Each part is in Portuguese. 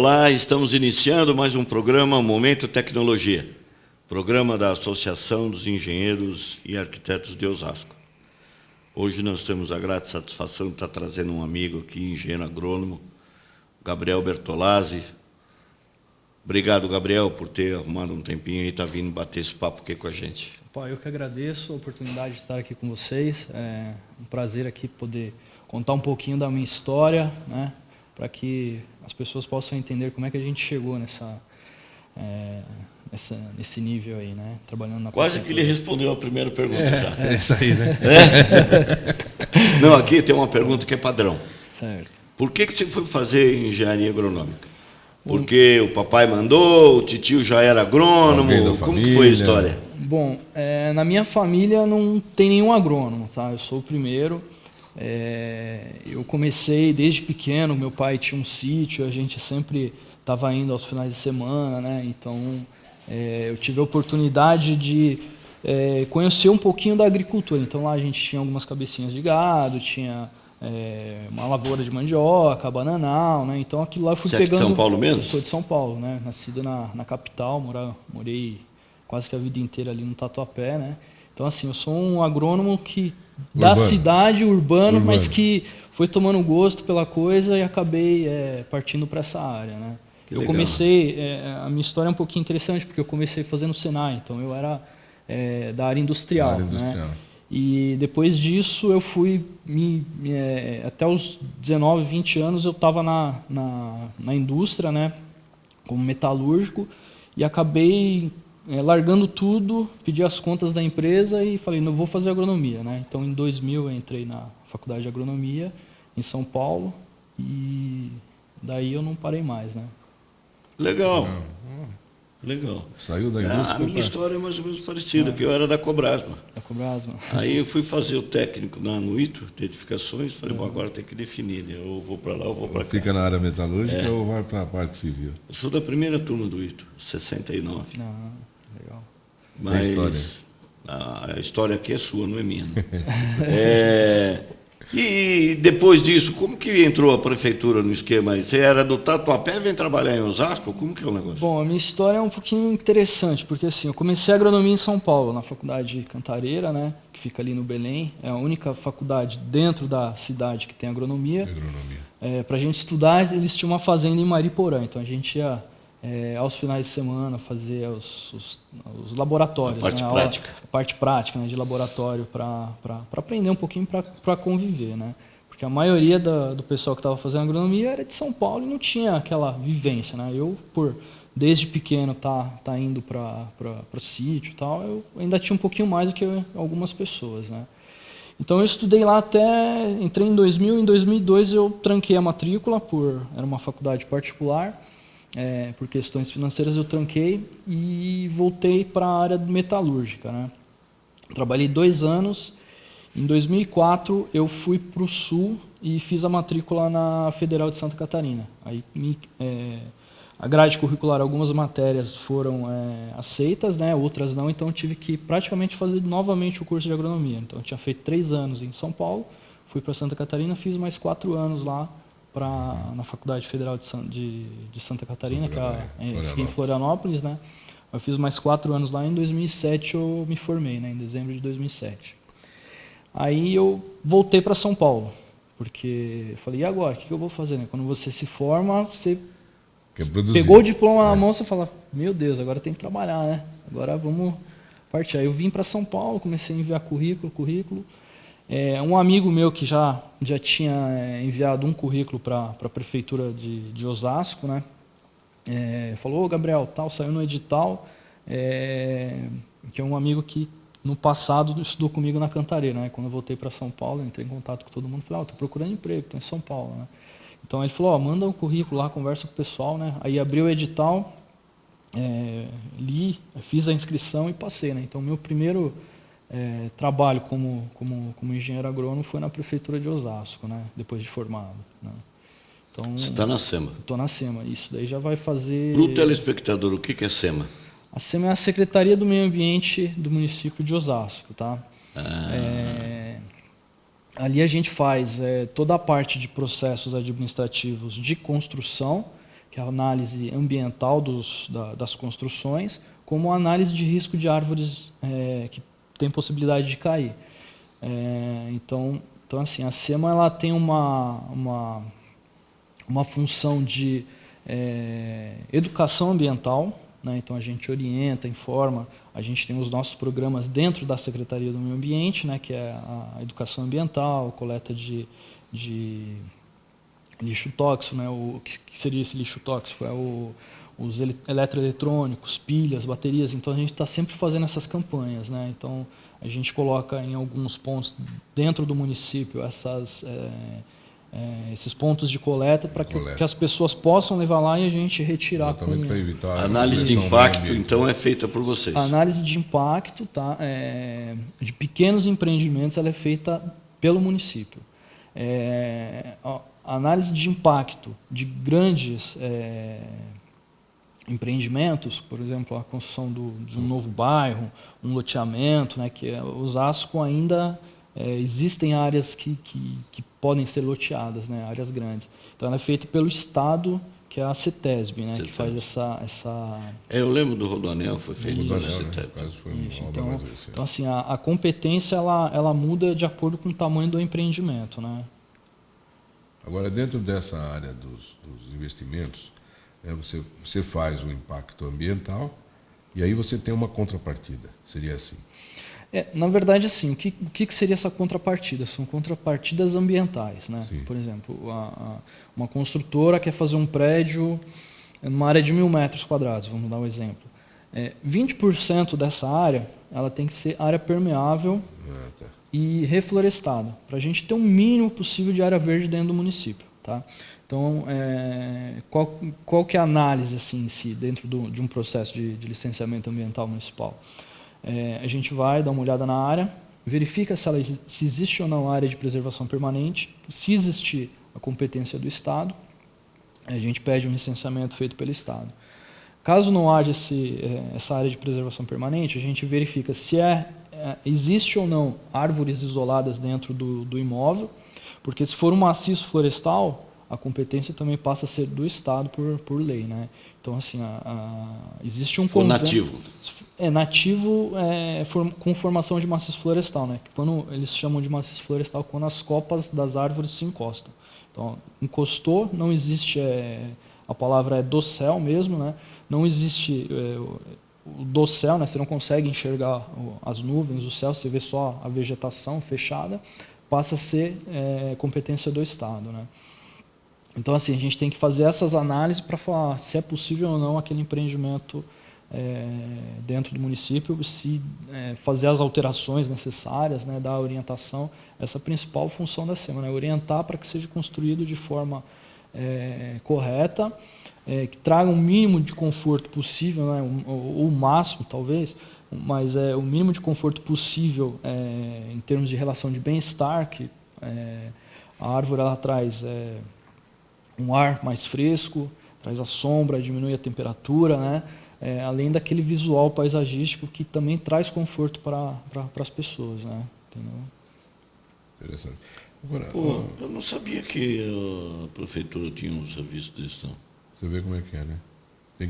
Olá, estamos iniciando mais um programa Momento Tecnologia, programa da Associação dos Engenheiros e Arquitetos de Osasco. Hoje nós temos a grata satisfação de estar trazendo um amigo aqui, engenheiro agrônomo, Gabriel Bertolazzi. Obrigado, Gabriel, por ter arrumado um tempinho e estar vindo bater esse papo aqui com a gente. Eu que agradeço a oportunidade de estar aqui com vocês. É um prazer aqui poder contar um pouquinho da minha história, né, para que as pessoas possam entender como é que a gente chegou nesse nível aí, né, trabalhando na Quase que ele respondeu a primeira pergunta já. É isso aí, né? Não, aqui tem uma pergunta que é padrão. Certo. Por que você foi fazer engenharia agronômica? Porque o papai mandou, o titio já era agrônomo, como que foi a história? Bom, na minha família não tem nenhum agrônomo, tá? Eu sou o primeiro. Eu comecei desde pequeno, meu pai tinha um sítio, a gente sempre estava indo aos finais de semana, né? Então, eu tive a oportunidade de conhecer um pouquinho da agricultura. Então, lá a gente tinha algumas cabecinhas de gado, tinha uma lavoura de mandioca, bananal, né? Então, aquilo lá eu fui pegando... Você é de São Paulo mesmo? Eu sou de São Paulo, né? Nascido na capital, morei quase que a vida inteira ali no Tatuapé, né? Então, assim, eu sou um agrônomo da cidade, urbano, mas que foi tomando gosto pela coisa e acabei partindo para essa área, né? Eu comecei, a minha história é um pouquinho interessante, porque eu comecei fazendo Senai, então eu era da área industrial, né? E depois disso eu fui, até os 19, 20 anos eu estava na indústria, né? Como metalúrgico, e acabei largando tudo, pedi as contas da empresa e falei, não vou fazer agronomia, né? Então, em 2000, eu entrei na faculdade de agronomia em São Paulo e daí eu não parei mais, né? Legal. Legal. Saiu da indústria. A minha história é mais ou menos parecida, que eu era da Cobrasma. Da Cobrasma. Aí eu fui fazer o técnico no ITO, de edificações, falei, bom, agora tem que definir, né? Eu vou para lá, eu vou para cá. Fica na área metalúrgica ou vai para a parte civil? Eu sou da primeira turma do ITO, 69. Legal. Mas história. A história aqui é sua, não é minha. E depois disso, como que entrou a prefeitura no esquema aí? Você era do Tatuapé, vem trabalhar em Osasco? Como que é o negócio? Bom, a minha história é um pouquinho interessante, porque assim, eu comecei a agronomia em São Paulo, na faculdade Cantareira, né, que fica ali no Belém. É a única faculdade dentro da cidade que tem agronomia. Para a gente estudar, eles tinham uma fazenda em Mariporã, então a gente ia aos finais de semana fazer os laboratórios. A parte prática. A parte prática, né, de laboratório, para aprender um pouquinho, para conviver, né? Porque a maioria do pessoal que estava fazendo agronomia era de São Paulo e não tinha aquela vivência, né? Eu, desde pequeno, tá indo para o sítio e tal, eu ainda tinha um pouquinho mais do que algumas pessoas, né? Então eu estudei lá entrei em 2000, em 2002 eu tranquei a matrícula, era uma faculdade particular, por questões financeiras eu tranquei e voltei para a área metalúrgica, né? Trabalhei 2 anos. Em 2004 eu fui para o Sul e fiz a matrícula na Federal de Santa Catarina. Aí a grade curricular, algumas matérias foram aceitas, né? Outras não, então eu tive que praticamente fazer novamente o curso de agronomia. Então eu tinha feito 3 anos em São Paulo, fui para Santa Catarina, fiz mais 4 anos lá na Faculdade Federal de Santa Catarina, que fica em Florianópolis, né? Eu fiz mais 4 anos lá, em 2007 eu me formei, né? Em dezembro de 2007. Aí eu voltei para São Paulo, porque eu falei, e agora, o que eu vou fazer, né? Quando você se forma, você pegou o diploma na mão, você fala, meu Deus, agora tem que trabalhar, né? Agora vamos partir. Aí eu vim para São Paulo, comecei a enviar currículo. Um amigo meu que já tinha enviado um currículo para a prefeitura de Osasco, né? Falou, Gabriel, saiu no edital, que é um amigo que no passado estudou comigo na Cantareira, né? Quando eu voltei para São Paulo, entrei em contato com todo mundo, falei, estou procurando emprego, estou em São Paulo, né? Então ele falou, manda o currículo lá, conversa com o pessoal, né? Aí abri o edital, li, fiz a inscrição e passei, né? Então meu primeiro trabalho como engenheiro agrônomo foi na prefeitura de Osasco, né? Depois de formado, né? Então, você está na SEMA? Estou na SEMA, isso daí já vai fazer... Para o telespectador, o que é SEMA? A SEMA é a Secretaria do Meio Ambiente do município de Osasco, tá? Ali a gente faz toda a parte de processos administrativos de construção, que é a análise ambiental das construções, como a análise de risco de árvores que tem possibilidade de cair. Então assim, a SEMA ela tem uma função de educação ambiental, né? Então a gente orienta, informa, a gente tem os nossos programas dentro da Secretaria do Meio Ambiente, né? Que é a educação ambiental, coleta de lixo tóxico, né? O que seria esse lixo tóxico? Os eletroeletrônicos, pilhas, baterias. Então a gente está sempre fazendo essas campanhas, né? Então a gente coloca em alguns pontos dentro do município esses pontos de coleta para que as pessoas possam levar lá e a gente retirar. Para evitar a análise de impacto, então, é feita por vocês? A análise de impacto, tá, de pequenos empreendimentos, ela é feita pelo município. A análise de impacto de grandes empreendimentos, por exemplo, a construção de um novo bairro, um loteamento, né, que Osasco ainda existem áreas que podem ser loteadas, né, áreas grandes. Então ela é feita pelo Estado, que é a CETESB, né, que faz essa... eu lembro do Rodoanel, foi feito pela CETESB. Então assim, a competência ela muda de acordo com o tamanho do empreendimento, né? Agora, dentro dessa área dos investimentos, você faz o impacto ambiental e aí você tem uma contrapartida, seria assim? Na verdade, assim, o que seria essa contrapartida? São contrapartidas ambientais, né? Sim. Por exemplo, uma construtora quer fazer um prédio numa área de 1.000 metros quadrados, vamos dar um exemplo. 20% dessa área ela tem que ser área permeável e reflorestada, para a gente ter o mínimo possível de área verde dentro do município. Tá? Então, qual que é a análise assim, em si, dentro de um processo de licenciamento ambiental municipal? A gente vai dar uma olhada na área, verifica se existe ou não área de preservação permanente. Se existir, a competência do Estado, a gente pede um licenciamento feito pelo Estado. Caso não haja essa área de preservação permanente, a gente verifica se existe ou não árvores isoladas dentro do imóvel, porque se for um maciço florestal, a competência também passa a ser do Estado por lei, né? Então, assim, existe um convênio... nativo. Nativo com formação de maciço florestal, né? Quando eles chamam de maciço florestal, quando as copas das árvores se encostam. Então, encostou, não existe... a palavra é dossel mesmo, né? Não existe o dossel, né? Você não consegue enxergar as nuvens, o céu, você vê só a vegetação fechada, passa a ser competência do Estado, né? Então, assim, a gente tem que fazer essas análises para falar se é possível ou não aquele empreendimento dentro do município, se fazer as alterações necessárias, né, dar a orientação. Essa é a principal função da SEMA, né? Orientar para que seja construído de forma correta, que traga o mínimo de conforto possível, né, ou o máximo, talvez, mas o mínimo de conforto possível em termos de relação de bem-estar, que a árvore ela traz um ar mais fresco, traz a sombra, diminui a temperatura, né? Além daquele visual paisagístico que também traz conforto para as pessoas, né? Entendeu? Interessante. Agora, eu não sabia que a prefeitura tinha um serviço desse, não. Você vê como é que é, né?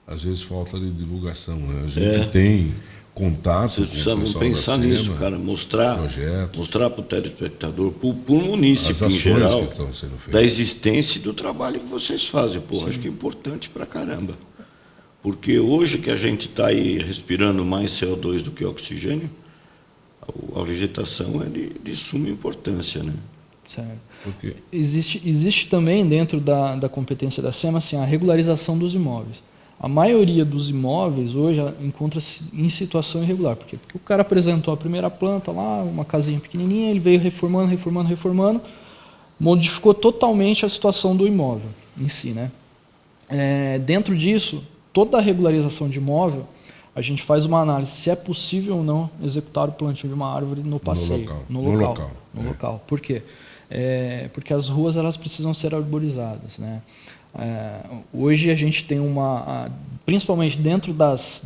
Às vezes falta de divulgação, né? A gente tem contato com o pessoal da SEMA. Vocês precisavam pensar nisso, cara, mostrar para o telespectador, para o município em geral, da existência e do trabalho que vocês fazem. Porra, acho que é importante pra caramba. Porque hoje que a gente está aí respirando mais CO2 do que oxigênio, a vegetação é de suma importância, né? Certo. Existe também dentro da competência da SEMA assim, a regularização dos imóveis. A maioria dos imóveis hoje encontra-se em situação irregular. Por quê? Porque o cara apresentou a primeira planta lá, uma casinha pequenininha, ele veio reformando, modificou totalmente a situação do imóvel em si, né? Dentro disso, toda a regularização de imóvel, a gente faz uma análise se é possível ou não executar o plantio de uma árvore no passeio, no local. Por quê? Porque as ruas elas precisam ser arborizadas, né? Hoje a gente tem principalmente dentro das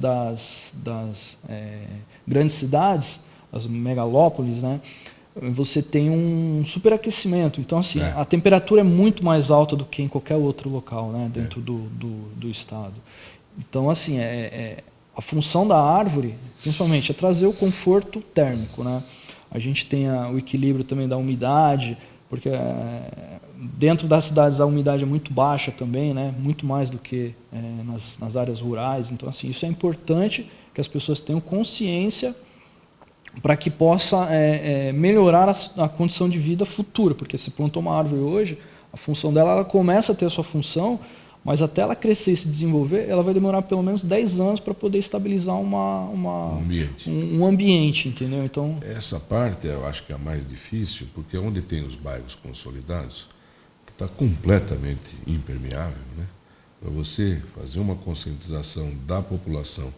grandes cidades, as megalópolis, né? você tem um superaquecimento. Então, assim, a temperatura é muito mais alta do que em qualquer outro local, né, dentro do estado. Então, assim, a função da árvore, principalmente, é trazer o conforto térmico, né? A gente tem o equilíbrio também da umidade, porque dentro das cidades a umidade é muito baixa também, né? Muito mais do que nas áreas rurais. Então, assim, isso é importante que as pessoas tenham consciência para que possa melhorar a condição de vida futura, porque se plantou uma árvore hoje, a função dela, ela começa a ter a sua função, mas até ela crescer e se desenvolver, ela vai demorar pelo menos 10 anos para poder estabilizar um ambiente, entendeu? Então, essa parte eu acho que é a mais difícil, porque onde tem os bairros consolidados, que está completamente impermeável, né? Para você fazer uma conscientização da população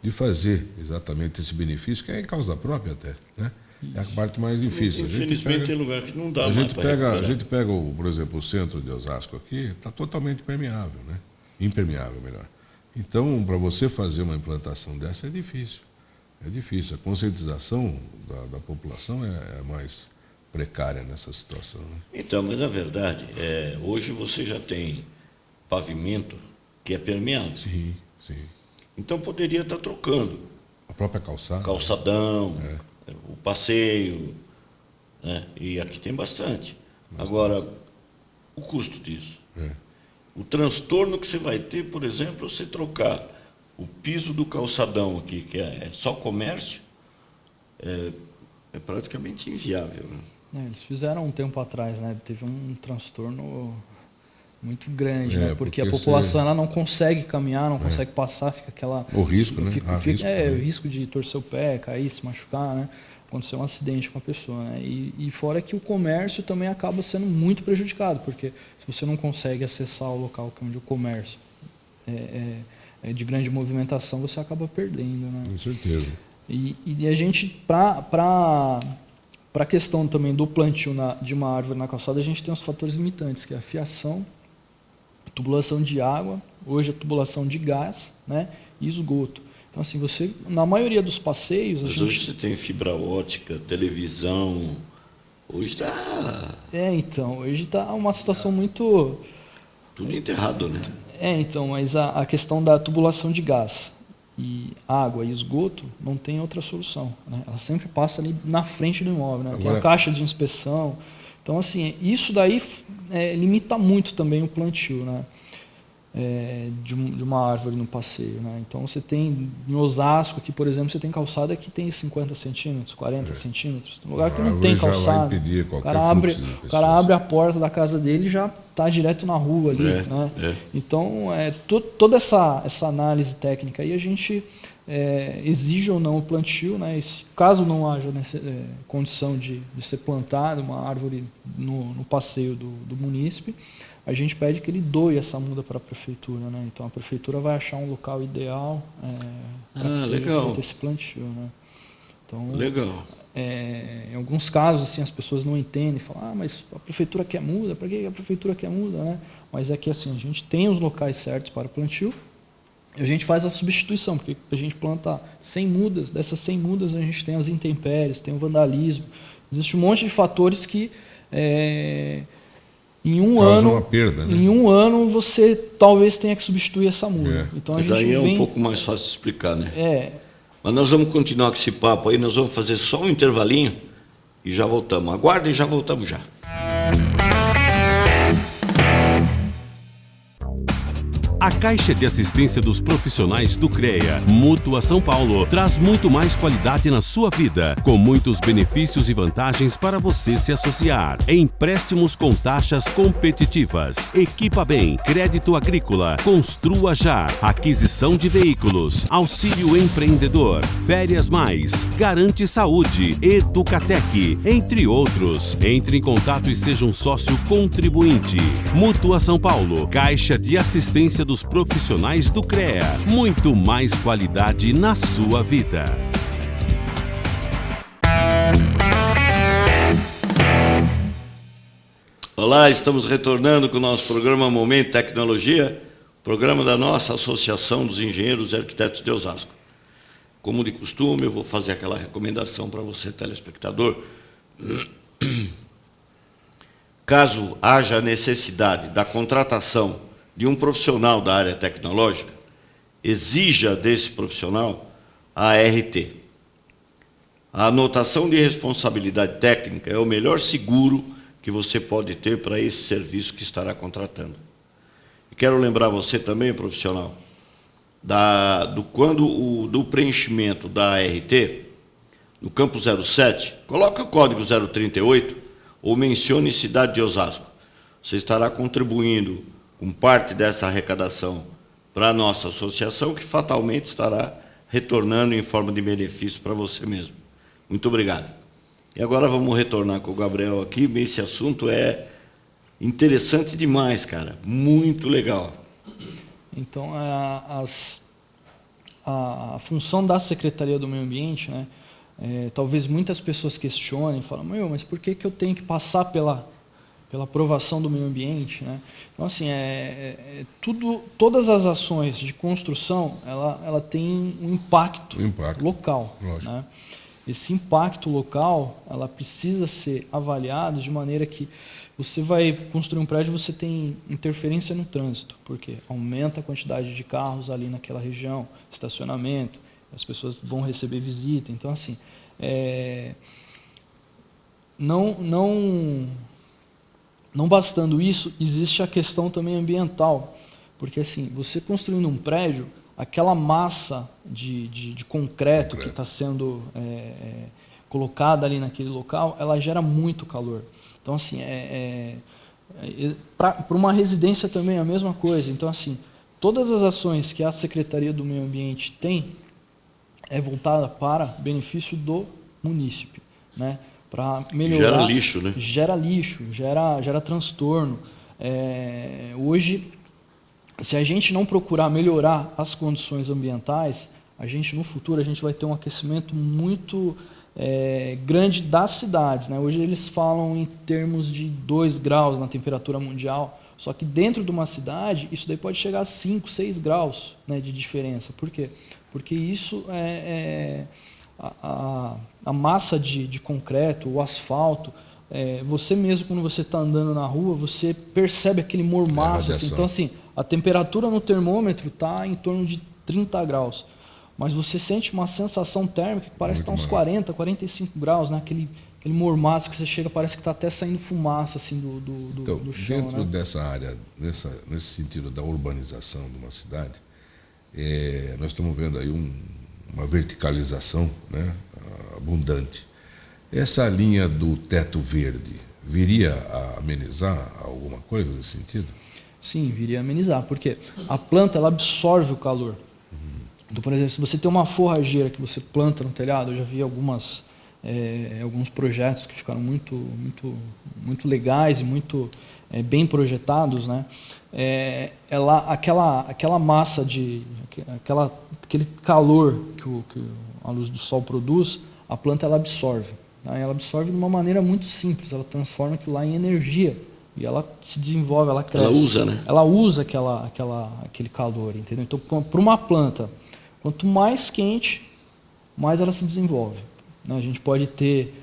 de fazer exatamente esse benefício, que é em causa própria até, né? É a parte mais difícil. Mas, infelizmente tem lugar que não dá mais a gente pega, por exemplo, o centro de Osasco aqui, está totalmente permeável, né? Impermeável, melhor. Então, para você fazer uma implantação dessa é difícil. É difícil. A conscientização da população é mais precária nessa situação, né? Então, mas a verdade hoje você já tem pavimento que é permeável. Sim, sim. Então poderia estar trocando. A própria calçada. Calçadão, o passeio, né? E aqui tem bastante. Agora, o custo disso. O transtorno que você vai ter, por exemplo, você trocar o piso do calçadão aqui, que é só comércio, é praticamente inviável, né? eles fizeram um tempo atrás, né? Teve um transtorno muito grande, né? Porque a população ela não consegue caminhar, não consegue passar, fica aquela... O risco, né? O risco de torcer o pé, cair, se machucar, né? Acontecer um acidente com a pessoa, né? E fora que o comércio também acaba sendo muito prejudicado, porque se você não consegue acessar o local onde o comércio é de grande movimentação, você acaba perdendo, né? Com certeza. E a gente, para a questão também do plantio de uma árvore na calçada, a gente tem os fatores limitantes, que é a fiação, tubulação de água, hoje a tubulação de gás, né, e esgoto. Então, assim, na maioria dos passeios... Mas hoje você tem fibra ótica, televisão, hoje está... então, hoje está uma situação muito... Tudo enterrado, né? Então, mas a questão da tubulação de gás e água e esgoto não tem outra solução, né? Ela sempre passa ali na frente do imóvel, né? Tem a caixa de inspeção. Então, assim, isso daí limita muito também o plantio, né? De uma árvore no passeio, né? Então, você tem em Osasco aqui, por exemplo, você tem calçada que tem 50 centímetros, 40 centímetros. Tem lugar que não tem calçada. O cara abre a porta da casa dele e já está direto na rua ali, né? Então, toda essa análise técnica aí a gente exige ou não o plantio, né? E caso não haja condição de ser plantada uma árvore no passeio do munícipe, a gente pede que ele doe essa muda para a prefeitura, né? Então a prefeitura vai achar um local ideal para ter esse plantio, né? Então, legal. Em alguns casos assim as pessoas não entendem, falam, mas a prefeitura quer muda, para que a prefeitura quer muda, né? Mas é que assim a gente tem os locais certos para plantio e a gente faz a substituição, porque a gente planta 100 mudas, dessas 100 mudas a gente tem as intempéries, tem o vandalismo, existe um monte de fatores que em uma perda, né? Em um ano você talvez tenha que substituir essa muda. Então, mas aí é um pouco mais fácil de explicar, né? Mas nós vamos continuar com esse papo aí, nós vamos fazer só um intervalinho e já voltamos. Aguarda e já voltamos já. A Caixa de Assistência dos Profissionais do CREA, Mútua São Paulo, traz muito mais qualidade na sua vida, com muitos benefícios e vantagens para você se associar. Empréstimos com taxas competitivas, Equipa Bem, crédito agrícola, construa já, aquisição de veículos, auxílio empreendedor, férias mais, garante saúde, Educatec, entre outros. Entre em contato e seja um sócio contribuinte. Mútua São Paulo, Caixa de Assistência dos Profissionais do CREA. Muito mais qualidade na sua vida. Olá, estamos retornando com o nosso programa Momento Tecnologia, programa da nossa Associação dos Engenheiros e Arquitetos de Osasco. Como de costume, eu vou fazer aquela recomendação para você, telespectador. Caso haja necessidade da contratação de um profissional da área tecnológica, exija desse profissional a ART. A anotação de responsabilidade técnica é o melhor seguro que você pode ter para esse serviço que estará contratando. E quero lembrar você também, profissional, do preenchimento da ART, no campo 07, coloque o código 038 ou mencione cidade de Osasco. Você estará contribuindo com parte dessa arrecadação para a nossa associação, que fatalmente estará retornando em forma de benefício para você mesmo. Muito obrigado. E agora vamos retornar com o Gabriel aqui. Esse assunto é interessante demais, cara. Muito legal. Então, a função da Secretaria do Meio Ambiente, né, talvez muitas pessoas questionem, falam, mas por que eu tenho que passar pela aprovação do meio ambiente, né? Então, assim, todas as ações de construção, ela tem um impacto local, né? Esse impacto local, ela precisa ser avaliada de maneira que você vai construir um prédio, você tem interferência no trânsito, porque aumenta a quantidade de carros ali naquela região, estacionamento, as pessoas vão receber visita. Então, assim, não bastando isso, existe a questão também ambiental, porque assim, você construindo um prédio, aquela massa de concreto que está sendo colocada ali naquele local, ela gera muito calor. Então, assim, para uma residência também é a mesma coisa. Então, assim, todas as ações que a Secretaria do Meio Ambiente tem é voltada para benefício do munícipe, né? Para melhorar. Gera lixo, né? Gera lixo, gera transtorno. Hoje, se a gente não procurar melhorar as condições ambientais, no futuro, a gente vai ter um aquecimento muito grande das cidades, né? Hoje eles falam em termos de 2 graus na temperatura mundial, só que dentro de uma cidade, isso daí pode chegar a 5, 6 graus, né, de diferença. Por quê? Porque isso a massa de concreto, o asfalto, você mesmo, quando você está andando na rua, você percebe aquele mormaço. Assim. Então, assim, a temperatura no termômetro está em torno de 30 graus. Mas você sente uma sensação térmica que parece estar uns 40, 45 graus, né? Aquele mormaço que você chega, parece que está até saindo fumaça assim, do chão. Dentro né? dessa área, nesse sentido da urbanização de uma cidade, nós estamos vendo aí uma verticalização, né, abundante. Essa linha do teto verde viria a amenizar alguma coisa nesse sentido? Sim, viria a amenizar, porque a planta ela absorve o calor. Então, por exemplo, se você tem uma forrageira que você planta no telhado, eu já vi alguns projetos que ficaram muito legais e muito bem projetados, né? Aquela massa aquele calor que a luz do sol produz, a planta ela absorve. Né? Ela absorve de uma maneira muito simples, ela transforma aquilo lá em energia e ela se desenvolve, ela cresce. Ela usa, né? Ela usa aquele calor, entendeu? Então, para uma planta, quanto mais quente, mais ela se desenvolve. Né? A gente pode ter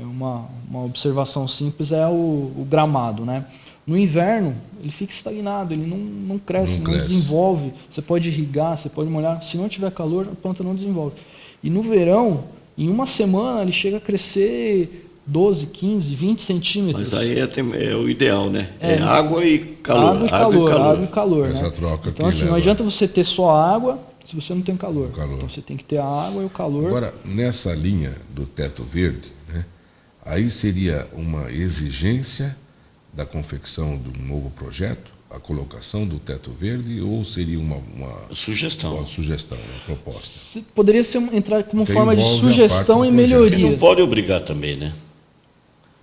uma observação simples, o gramado, né? No inverno, ele fica estagnado, ele não cresce, não desenvolve. Você pode irrigar, você pode molhar. Se não tiver calor, a planta não desenvolve. E no verão, em uma semana, ele chega a crescer 12, 15, 20 centímetros. Mas aí é o ideal, né? Água e calor. Água e calor. Essa né? troca então, assim, não adianta você ter só água se você não tem calor. Então, você tem que ter a água e o calor. Agora, nessa linha do teto verde, né, aí seria uma exigência da confecção de um novo projeto, a colocação do teto verde, ou seria uma sugestão, uma proposta? Poderia entrar como forma de sugestão e melhoria. E não pode obrigar também, né?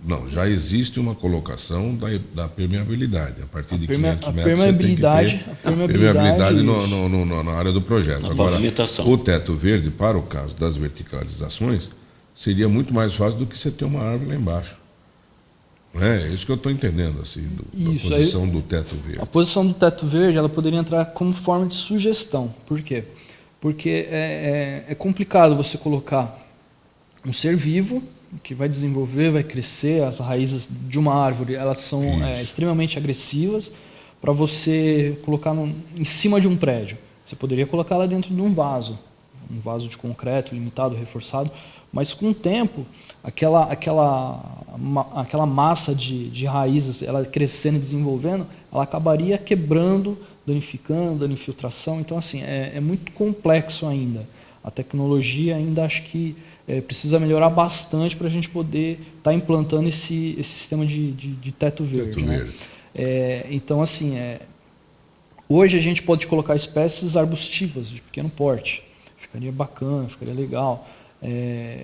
Não, já existe uma colocação da permeabilidade. A partir de 500 metros permeabilidade, você tem que ter permeabilidade na área do projeto. Agora, o teto verde, para o caso das verticalizações, seria muito mais fácil do que você ter uma árvore lá embaixo. É isso que eu estou entendendo, assim, da posição do teto verde. A posição do teto verde, ela poderia entrar como forma de sugestão. Por quê? Porque é complicado você colocar um ser vivo vai desenvolver, vai crescer. As raízes de uma árvore, elas são extremamente agressivas. Para você colocar em cima de um prédio, você poderia colocar ela dentro de um vaso de concreto, limitado, reforçado, mas com o tempo, aquela massa de raízes, ela crescendo e desenvolvendo, ela acabaria quebrando, danificando, dando infiltração. Então, assim, é muito complexo ainda. A tecnologia ainda acho que precisa melhorar bastante para a gente poder estar implantando esse sistema de teto verde. Né? Então, assim, hoje a gente pode colocar espécies arbustivas de pequeno porte. Ficaria bacana, ficaria legal.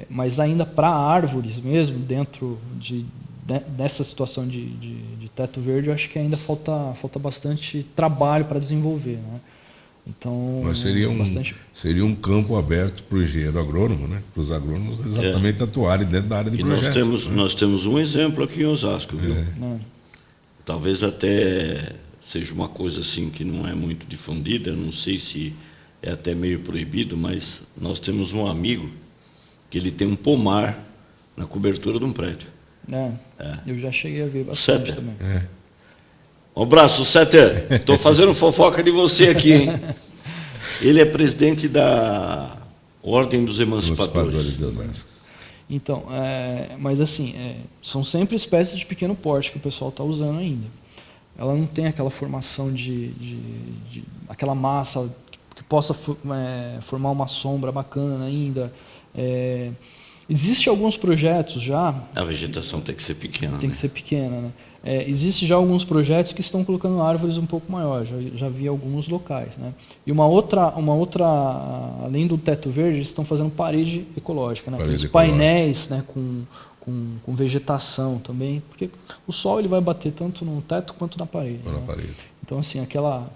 Mas ainda para árvores mesmo, dentro dessa situação de teto verde, eu acho que ainda falta bastante trabalho para desenvolver. Né? Então, mas seria um campo aberto para o engenheiro agrônomo, né? Para os agrônomos exatamente atuarem dentro da área de projeto. Nós temos um exemplo aqui em Osasco, viu? Talvez até seja uma coisa assim que não é muito difundida, não sei se é até meio proibido, mas nós temos um amigo que ele tem um pomar na cobertura de um prédio. Eu já cheguei a ver bastante também. Um abraço, Setter. Estou fazendo fofoca de você aqui, hein? Ele é presidente da Ordem dos Emancipadores. Então, mas assim, são sempre espécies de pequeno porte que o pessoal está usando ainda. Ela não tem aquela formação aquela massa que possa formar uma sombra bacana ainda. Existem alguns projetos já... A vegetação tem que ser pequena. Tem que ser pequena, né? Existem já alguns projetos que estão colocando árvores um pouco maiores, já vi alguns locais. Né? E uma outra, além do teto verde, eles estão fazendo parede ecológica, né? Aqueles painéis, né? com vegetação também, porque o sol ele vai bater tanto no teto quanto na parede. Né? Então, assim, aquela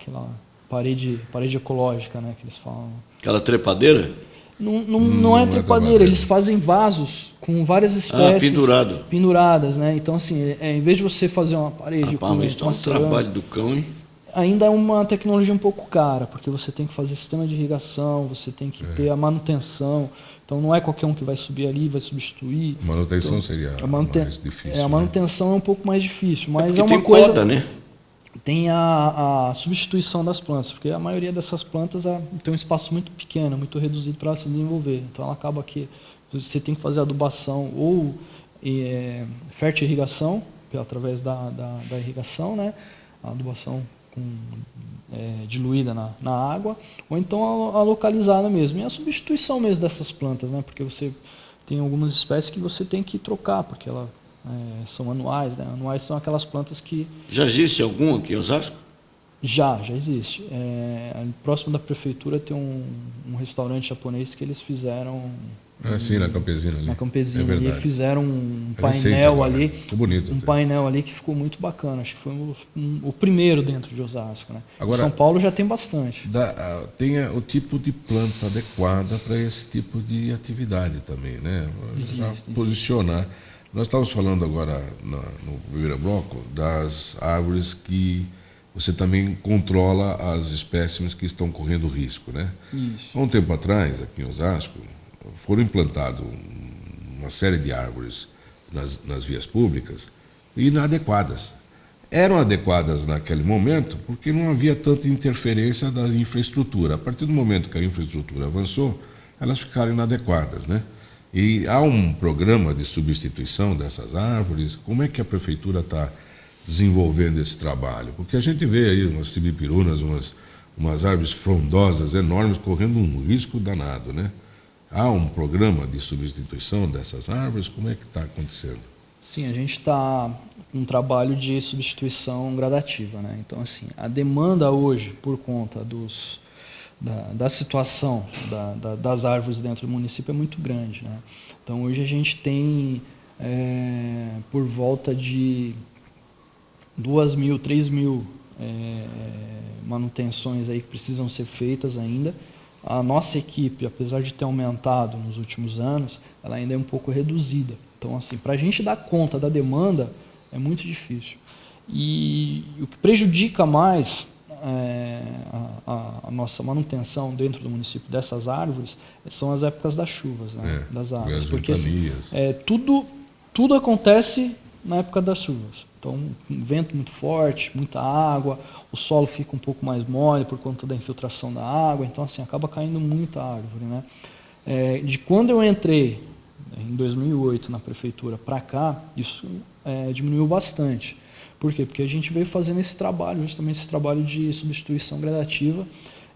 parede ecológica, né? Que eles falam. Aquela trepadeira? Não é trepadeira, eles fazem vasos com várias espécies penduradas, né? Então, assim, em vez de você fazer uma parede com mas é um trabalho do cão, hein? Ainda é uma tecnologia um pouco cara, porque você tem que fazer sistema de irrigação, você tem que ter a manutenção. Então, não é qualquer um que vai subir ali, vai substituir. A manutenção seria mais difícil. A manutenção é um pouco mais difícil, mas porque uma tem coisa... poda, né? Tem a substituição das plantas, porque a maioria dessas plantas tem um espaço muito pequeno, muito reduzido para se desenvolver. Então, ela acaba que você tem que fazer adubação ou fertirrigação, através da irrigação, né? A adubação diluída na água, ou então a localizada mesmo. E a substituição mesmo dessas plantas, né? Porque você tem algumas espécies que você tem que trocar, porque elas são anuais, né? Anuais são aquelas plantas que... Já existe algum aqui em Osasco? Já existe. Próximo da prefeitura tem um restaurante japonês que eles fizeram... sim, na Campesina ali. Na Campesina ali, fizeram um painel ali. Ficou bonito. Painel ali que ficou muito bacana. Acho que foi o primeiro dentro de Osasco. Né? Agora, São Paulo já tem bastante. Tem o tipo de planta adequada para esse tipo de atividade também, né? Existe. Posicionar. Nós estávamos falando agora, no primeiro bloco, das árvores que você também controla as espécimes que estão correndo risco, né? Isso. Há um tempo atrás, aqui em Osasco, foram implantadas uma série de árvores nas vias públicas inadequadas. Eram adequadas naquele momento porque não havia tanta interferência da infraestrutura. A partir do momento que a infraestrutura avançou, elas ficaram inadequadas, né? E há um programa de substituição dessas árvores. Como é que a prefeitura está desenvolvendo esse trabalho? Porque a gente vê aí umas cibipirunas, umas árvores frondosas enormes correndo um risco danado, né? Há um programa de substituição dessas árvores? Como é que está acontecendo? Sim, a gente está com um trabalho de substituição gradativa, né? Então, assim, a demanda hoje, por conta da situação das árvores dentro do município, é muito grande, né? Então, hoje a gente tem por volta de 2.000, 3.000 manutenções aí que precisam ser feitas ainda. A nossa equipe, apesar de ter aumentado nos últimos anos, ela ainda é um pouco reduzida. Então, assim, para a gente dar conta da demanda, é muito difícil. E o que prejudica mais a nossa manutenção dentro do município dessas árvores são as épocas das chuvas, né? Das árvores. Porque assim, tudo acontece na época das chuvas. Então, um vento muito forte, muita água, o solo fica um pouco mais mole por conta da infiltração da água, então assim, acaba caindo muita árvore, né? De quando eu entrei em 2008 na prefeitura para cá, isso diminuiu bastante. Por quê? Porque a gente veio fazendo esse trabalho, justamente esse trabalho de substituição gradativa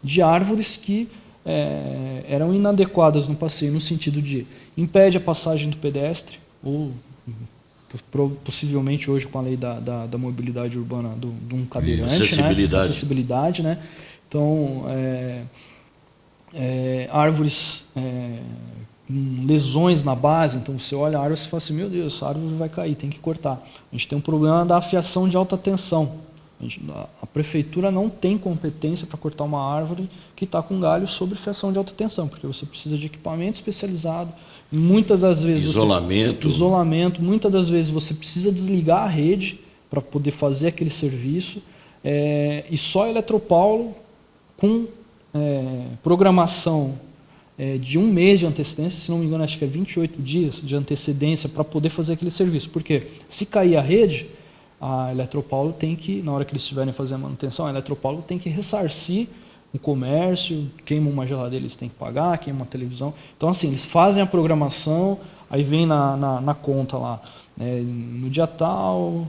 de árvores que eram inadequadas no passeio, no sentido de impede a passagem do pedestre, ou possivelmente hoje com a lei da mobilidade urbana de um cadeirante, acessibilidade, né? Então, árvores com lesões na base, então você olha a árvore e fala assim, meu Deus, essa árvore vai cair, tem que cortar. A gente tem um problema da afiação de alta tensão. A prefeitura não tem competência para cortar uma árvore que está com galho sobre fiação de alta tensão, porque você precisa de equipamento especializado, muitas das vezes isolamento, muitas das vezes você precisa desligar a rede para poder fazer aquele serviço, e só a Eletropaulo com programação de um mês de antecedência, se não me engano, acho que é 28 dias de antecedência para poder fazer aquele serviço. Porque se cair a rede, a Eletropaulo tem que, na hora que eles estiverem fazendo a manutenção, a Eletropaulo tem que ressarcir o comércio, queima uma geladeira, eles têm que pagar, queima uma televisão. Então, assim, eles fazem a programação, aí vem na conta lá, no dia tal,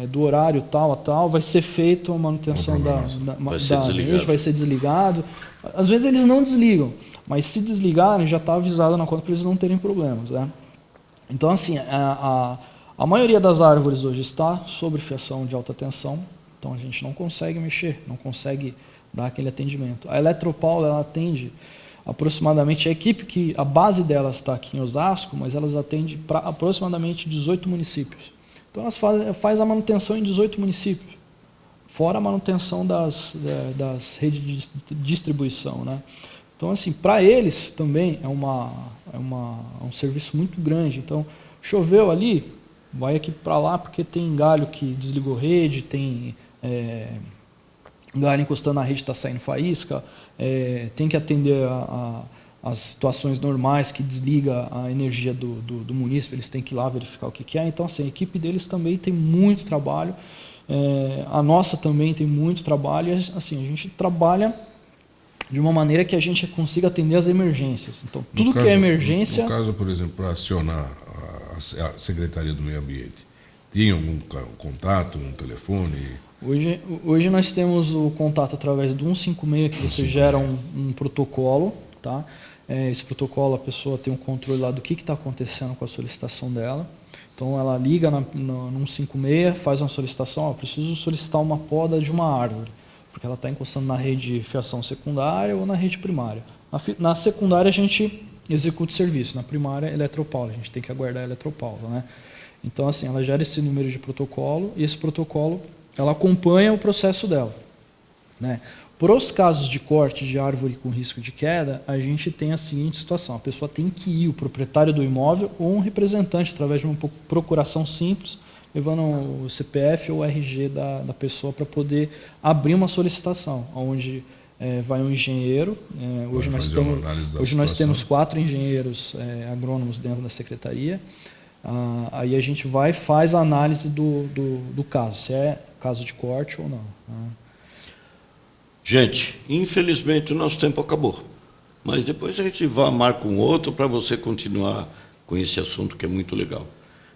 do horário tal a tal, vai ser feita a manutenção da rede, vai ser desligado. Às vezes eles não desligam, mas se desligarem, já está avisado na conta para eles não terem problemas, né? Então, assim, a maioria das árvores hoje está sob fiação de alta tensão, então a gente não consegue mexer, não consegue dar aquele atendimento. A Eletropaulo, ela atende aproximadamente, a equipe que a base delas está aqui em Osasco, mas elas atendem para aproximadamente 18 municípios. Então elas fazem a manutenção em 18 municípios, fora a manutenção das redes de distribuição, né? Então, assim, para eles também é um serviço muito grande. Então, choveu ali, vai aqui para lá, porque tem galho que desligou rede, tem galho encostando na rede, está saindo faísca, tem que atender as situações normais que desliga a energia do munícipe, eles têm que ir lá verificar o que é. Então, assim, a equipe deles também tem muito trabalho, a nossa também tem muito trabalho, e assim, a gente trabalha de uma maneira que a gente consiga atender as emergências. Então, tudo que é emergência... No caso, por exemplo, para acionar a Secretaria do Meio Ambiente, tinha algum contato, um telefone? Hoje nós temos o contato através do 156, que você gera um protocolo, tá? Esse protocolo, a pessoa tem um controle lá do que está acontecendo com a solicitação dela. Então, ela liga no 156, faz uma solicitação, preciso solicitar uma poda de uma árvore, porque ela está encostando na rede de fiação secundária ou na rede primária. Na secundária, a gente executa o serviço, na primária, Eletropaulo, a gente tem que aguardar a Eletropaulo, né? Então, assim, ela gera esse número de protocolo, e esse protocolo, ela acompanha o processo dela, né? Para os casos de corte de árvore com risco de queda, a gente tem a seguinte situação, a pessoa tem que ir, o proprietário do imóvel, ou um representante, através de uma procuração simples, levando o CPF ou o RG da pessoa para poder abrir uma solicitação, onde vai um engenheiro, hoje nós temos 4 engenheiros agrônomos dentro da secretaria, aí a gente vai e faz a análise do caso, se é caso de corte ou não. Gente, infelizmente o nosso tempo acabou, mas depois a gente marca um outro para você continuar com esse assunto que é muito legal.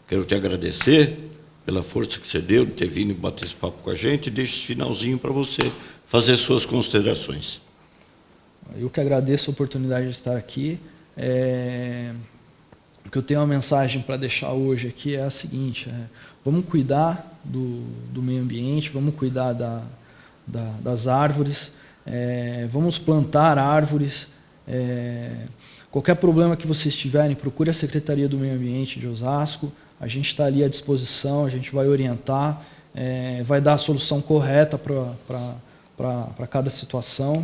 Quero te agradecer pela força que você deu de ter vindo bater esse papo com a gente, e deixo esse finalzinho para você fazer suas considerações. Eu que agradeço a oportunidade de estar aqui. O que eu tenho uma mensagem para deixar hoje aqui é a seguinte, vamos cuidar do meio ambiente, vamos cuidar das árvores, vamos plantar árvores. Qualquer problema que vocês tiverem, procure a Secretaria do Meio Ambiente de Osasco, a gente está ali à disposição, a gente vai orientar, vai dar a solução correta para cada situação.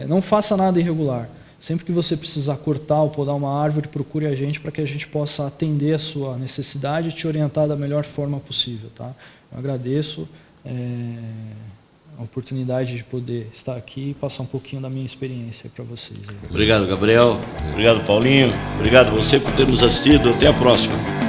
Não faça nada irregular. Sempre que você precisar cortar ou podar uma árvore, procure a gente para que a gente possa atender a sua necessidade e te orientar da melhor forma possível. Tá? Eu agradeço a oportunidade de poder estar aqui e passar um pouquinho da minha experiência para vocês. Obrigado, Gabriel. Obrigado, Paulinho. Obrigado você por ter nos assistido. Até a próxima.